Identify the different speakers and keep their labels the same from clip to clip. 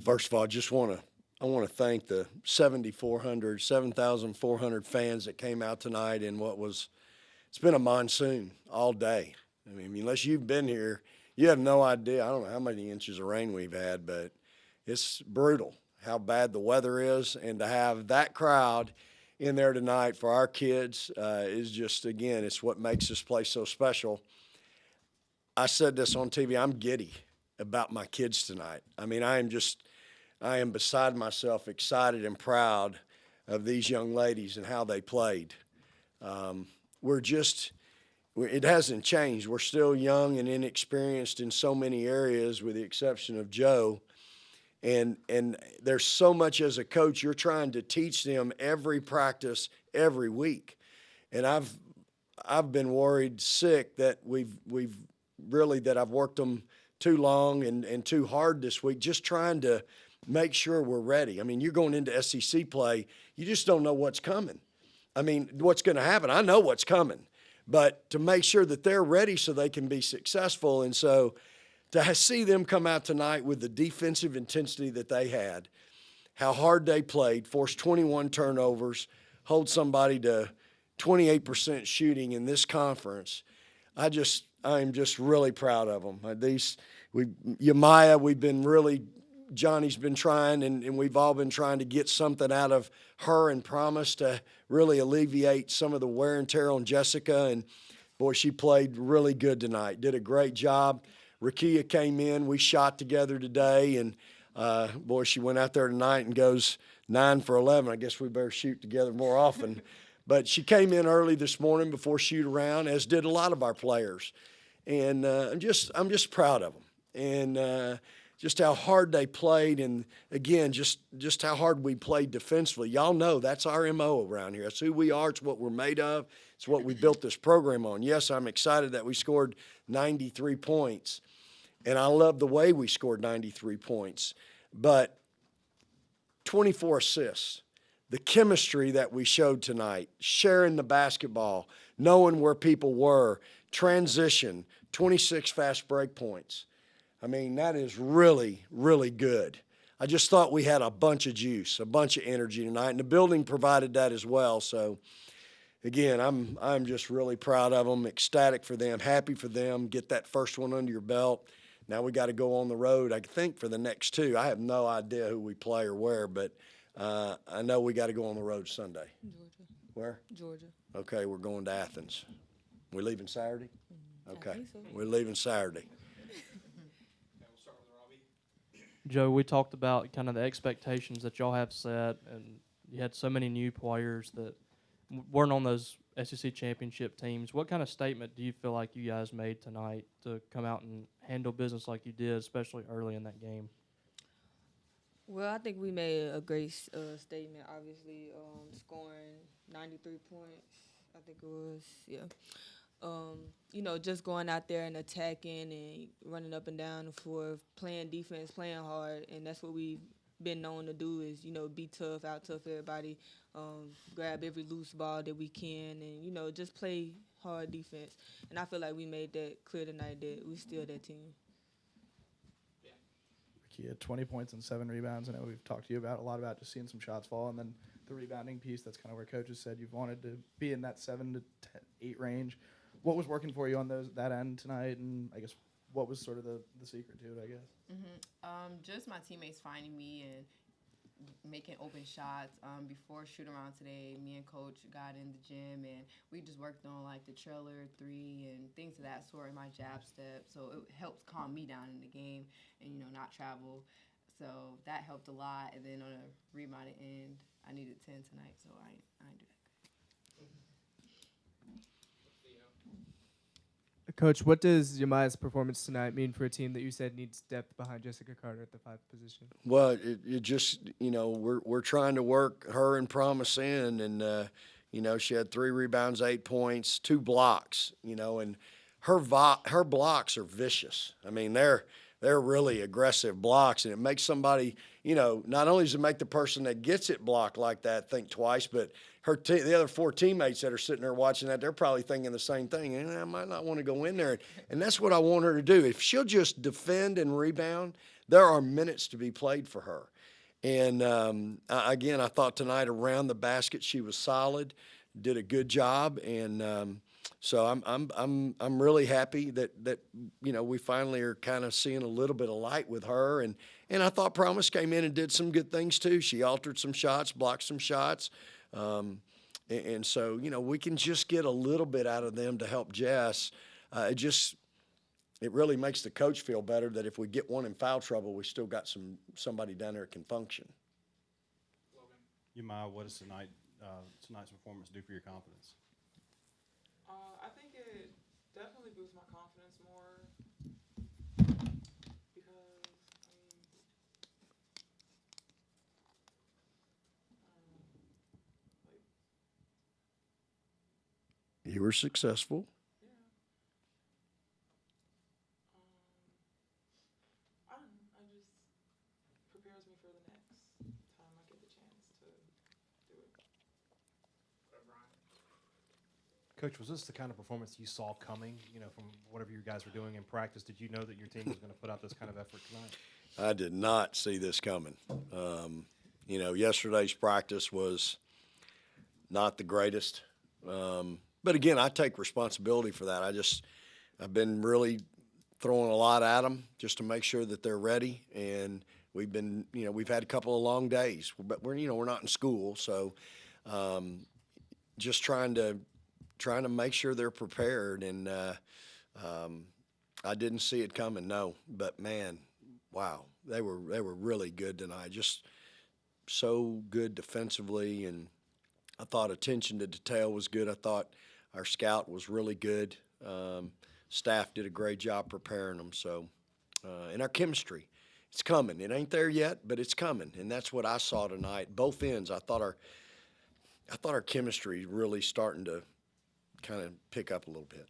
Speaker 1: First of all, I want to thank the 7,400 fans that came out tonight in it's been a monsoon all day. I mean, unless you've been here, you have no idea. I don't know how many inches of rain we've had, but it's brutal how bad the weather is. And to have that crowd in there tonight for our kids is just, again, it's what makes this place so special. I said this on TV, I'm giddy about my kids tonight. I mean, I am beside myself, excited and proud of these young ladies and how they played. It hasn't changed. We're still young and inexperienced in so many areas with the exception of Joe. And there's so much as a coach, you're trying to teach them every practice, every week. And I've been worried sick that that I've worked them too long and too hard this week, just trying to make sure we're ready. I mean, you're going into SEC play, you just don't know what's coming. I mean, what's going to happen? I know what's coming. But to make sure that they're ready so they can be successful. And so to see them come out tonight with the defensive intensity that they had, how hard they played, forced 21 turnovers, hold somebody to 28% shooting in this conference, I'm just really proud of them. Johnny's been trying, and we've all been trying to get something out of her and promise to really alleviate some of the wear and tear on Jessica. And, boy, she played really good tonight, did a great job. Rakia came in. We shot together today, and, boy, she went out there tonight and goes 9 for 11. I guess we better shoot together more often. But she came in early this morning before shoot-around, as did a lot of our players. And I'm just proud of them. And just how hard they played, and, again, just how hard we played defensively. Y'all know that's our MO around here. That's who we are. It's what we're made of. It's what we built this program on. Yes, I'm excited that we scored 93 points, and I love the way we scored 93 points. But 24 assists, the chemistry that we showed tonight, sharing the basketball, knowing where people were, transition, 26 fast break points. I mean, that is really, really good. I just thought we had a bunch of juice, a bunch of energy tonight, and the building provided that as well. So, again, I'm just really proud of them, ecstatic for them, happy for them. Get that first one under your belt. Now we got to go on the road, I think, for the next two. I have no idea who we play or where, but I know we got to go on the road Sunday.
Speaker 2: Georgia.
Speaker 1: Where?
Speaker 2: Georgia.
Speaker 1: Okay, we're going to Athens. We leaving Saturday? Okay,
Speaker 2: I think so.
Speaker 1: we're leaving Saturday.
Speaker 3: Joe, we talked about kind of the expectations that y'all have set, and you had so many new players that weren't on those SEC championship teams. What kind of statement do you feel like you guys made tonight to come out and handle business like you did, especially early in that game?
Speaker 2: Well, I think we made a great statement, obviously, scoring 93 points, I think it was, yeah. Just going out there and attacking and running up and down the floor, playing defense, playing hard, and that's what we've been known to do is, be tough, out-tough everybody, grab every loose ball that we can, and, just play hard defense. And I feel like we made that clear tonight that we still that team.
Speaker 4: He had 20 points and 7 rebounds. I know we've talked to you a lot about just seeing some shots fall, and then the rebounding piece, that's kind of where coaches said you've wanted to be in that 7 to 8 range. What was working for you on that end tonight, and I guess what was sort of the secret to it, I guess?
Speaker 5: Just my teammates finding me and making open shots. Before shoot-around today, me and Coach got in the gym, and we just worked on, like, the trailer 3 and things of that sort, my jab step. So it helped calm me down in the game and, not travel. So that helped a lot. And then on a rebounded end, I needed 10 tonight, so I didn't do that.
Speaker 6: Coach, what does Yamaya's performance tonight mean for a team that you said needs depth behind Jessica Carter at the 5th position?
Speaker 1: Well, it just, we're trying to work her and Promise in, and, she had 3 rebounds, 8 points, 2 blocks, and her blocks are vicious. I mean, they're really aggressive blocks, and it makes somebody, not only does it make the person that gets it blocked like that think twice, but the other 4 teammates that are sitting there watching that, they're probably thinking the same thing. And I might not want to go in there. And that's what I want her to do. If she'll just defend and rebound, there are minutes to be played for her. And again, I thought tonight around the basket she was solid, did a good job, and so I'm really happy that we finally are kind of seeing a little bit of light with her, and I thought Promise came in and did some good things too. She altered some shots, blocked some shots, and so we can just get a little bit out of them to help Jess. It really makes the coach feel better that if we get one in foul trouble, we still got somebody down there that can function.
Speaker 7: Umaya, what does tonight's performance do for your confidence?
Speaker 8: I think it definitely boosts my confidence more because,
Speaker 1: You were successful.
Speaker 8: yeah. I don't know. I just prepares me for the next time I get the chance to do it.
Speaker 7: Coach, was this the kind of performance you saw coming, from whatever you guys were doing in practice? Did you know that your team was going to put out this kind of effort tonight?
Speaker 1: I did not see this coming. Yesterday's practice was not the greatest. But again, I take responsibility for that. I've been really throwing a lot at them just to make sure that they're ready. And we've had a couple of long days, but we're not in school. So, just trying to make sure they're prepared. And, I didn't see it coming, no, but man, wow, they were really good tonight. Just so good defensively, and I thought attention to detail was good. I thought our scout was really good. Staff did a great job preparing them. So, and our chemistry, it's coming. It ain't there yet, but it's coming, and that's what I saw tonight. Both ends, I thought our chemistry really starting to kind of pick up a little bit.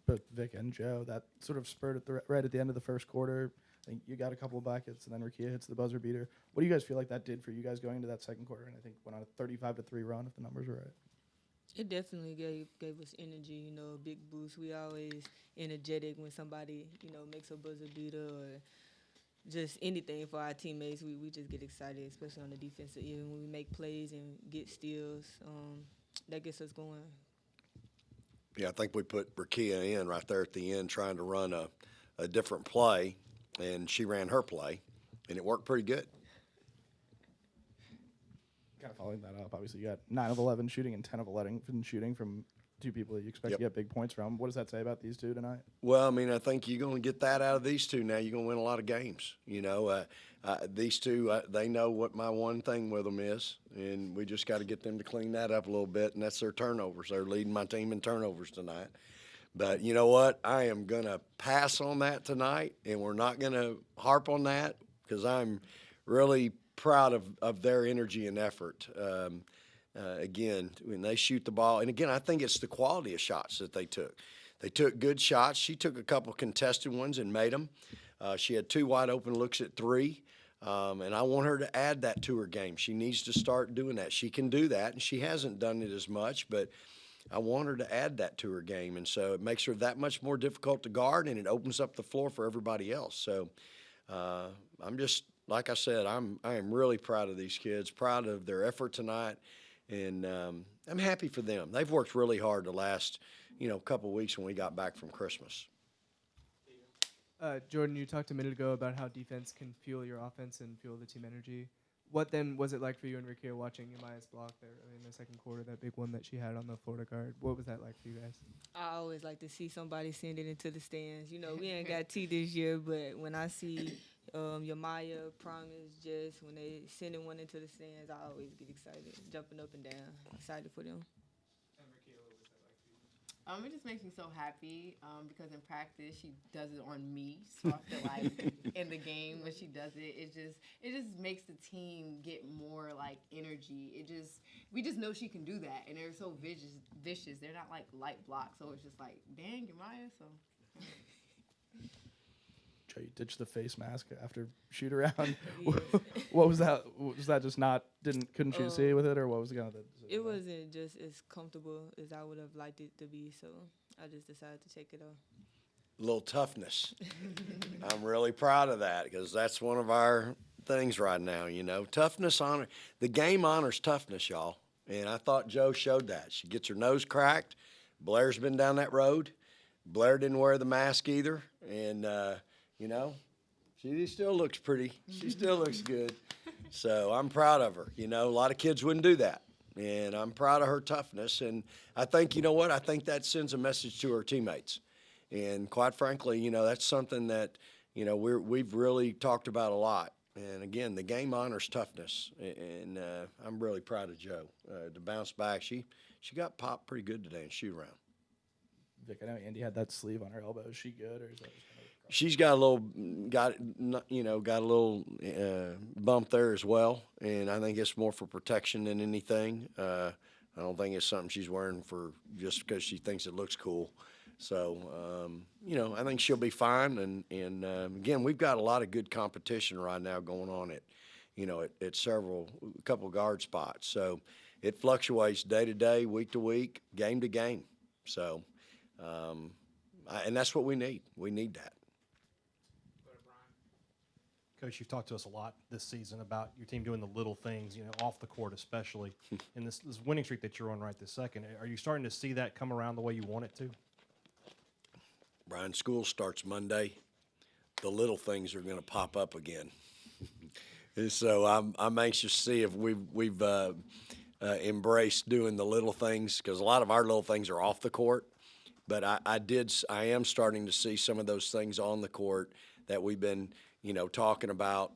Speaker 4: Both Vic and Joe, that sort of spurred right at the end of the first quarter. I think you got a couple of buckets, and then Rakia hits the buzzer beater. What do you guys feel like that did for you guys going into that second quarter? And I think went on a 35-3 run, if the numbers are right.
Speaker 2: It definitely gave us energy, a big boost. We always energetic when somebody, makes a buzzer beater or just anything for our teammates. We just get excited, especially on the defensive end when we make plays and get steals. That gets us going.
Speaker 1: Yeah, I think we put Rakia in right there at the end trying to run a different play, and she ran her play, and it worked pretty good.
Speaker 4: Kind of following that up, obviously you got 9 of 11 shooting and 10 of 11 shooting from two people that you expect to get big points from. What does that say about these two tonight?
Speaker 1: Well, I think you're going to get that out of these two now. You're going to win a lot of games. These two, they know what my one thing with them is, and we just got to get them to clean that up a little bit, and that's their turnovers. They're leading my team in turnovers tonight. But you know what? I am going to pass on that tonight, and we're not going to harp on that because I'm really proud of their energy and effort. Again, when they shoot the ball, and again, I think it's the quality of shots that they took. They took good shots. She took a couple contested ones and made them. She had 2 wide open looks at 3, and I want her to add that to her game. She needs to start doing that. She can do that, and she hasn't done it as much, but I want her to add that to her game, and so it makes her that much more difficult to guard, and it opens up the floor for everybody else. So I'm just, like I said, I am really proud of these kids, proud of their effort tonight. And I'm happy for them. They've worked really hard the last, couple of weeks when we got back from Christmas.
Speaker 6: Jordan, you talked a minute ago about how defense can fuel your offense and fuel the team energy. What then was it like for you and Rakia watching Umaya's block there early in the second quarter, that big one that she had on the Florida guard? What was that like for you guys?
Speaker 2: I always like to see somebody send it into the stands. We ain't got T this year, but when I see Umaya, Promise, Jess, when they sending one into the stands, I always get excited, jumping up and down, excited for them.
Speaker 6: And Rakia, what was that like for you?
Speaker 5: It just makes me so happy because in practice she does it on me, so I feel like in the game when she does it, it just makes the team get more like energy. We just know she can do that, and they're so vicious. They're not like light blocks, so it's just like, dang, Umaya. So.
Speaker 4: Joe, you ditched the face mask after shoot around.
Speaker 2: Yes.
Speaker 4: What was that? Was that just couldn't you see with it, or what was the kind of the decision?
Speaker 2: It wasn't just as comfortable as I would have liked it to be, so I just decided to take it off.
Speaker 1: A little toughness. I'm really proud of that because that's one of our things right now, you know. Toughness, the game honors toughness, y'all. And I thought Joe showed that. She gets her nose cracked. Blair's been down that road. Blair didn't wear the mask either. And, you know, she still looks pretty. She still looks good. So I'm proud of her. You know, a lot of kids wouldn't do that. And I'm proud of her toughness. And I think, you know what, I think that sends a message to her teammates. And quite frankly, you know, that's something that, you know, we've really talked about a lot. And again, the game honors toughness. And I'm really proud of Joe to bounce back. She got popped pretty good today in shoot around.
Speaker 4: Vic, I know Andy had that sleeve on her elbow. Is she good, or is that just kind of
Speaker 1: She's got a little, bump there as well, and I think it's more for protection than anything. I don't think it's something she's wearing for just because she thinks it looks cool. So, you know, I think she'll be fine. And again, we've got a lot of good competition right now going on at a couple guard spots. So it fluctuates day to day, week to week, game to game. So, and that's what we need. We need that.
Speaker 7: Coach, you've talked to us a lot this season about your team doing the little things, you know, off the court especially. And this winning streak that you're on right this second, are you starting to see that come around the way you want it to?
Speaker 1: Brian, school starts Monday. The little things are going to pop up again. And so I'm anxious to see if we've embraced doing the little things, because a lot of our little things are off the court. But I am starting to see some of those things on the court that we've been, you know, talking about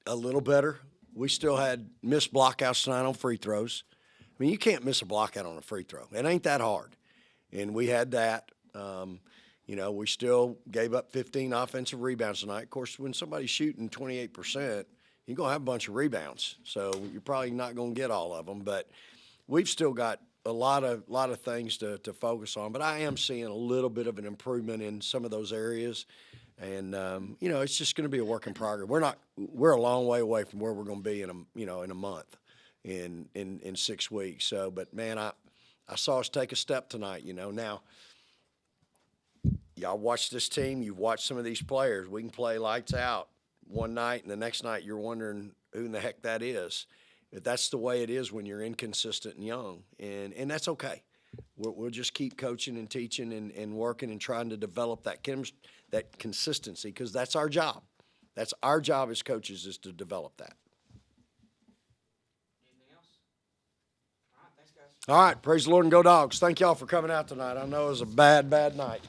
Speaker 1: a little better. We still had missed blockouts tonight on free throws. I mean, you can't miss a blockout on a free throw. It ain't that hard. And we had that. You know, we still gave up 15 offensive rebounds tonight. Of course, when somebody's shooting 28%, you're going to have a bunch of rebounds. So you're probably not going to get all of them. But we've still got a lot of things to focus on. But I am seeing a little bit of an improvement in some of those areas. And, you know, it's just going to be a work in progress. We're a long way away from where we're going to be in a month, in 6 weeks. So, but man, I saw us take a step tonight, you know. Now, y'all watch this team, you've watched some of these players. We can play lights out one night, and the next night you're wondering who in the heck that is. But that's the way it is when you're inconsistent and young, and that's okay. We'll just keep coaching and teaching and working and trying to develop that consistency, because that's our job. That's our job as coaches, is to develop that.
Speaker 9: Anything else? All right, thanks, guys.
Speaker 1: All right, praise the Lord and go Dogs. Thank y'all for coming out tonight. I know it was a bad night.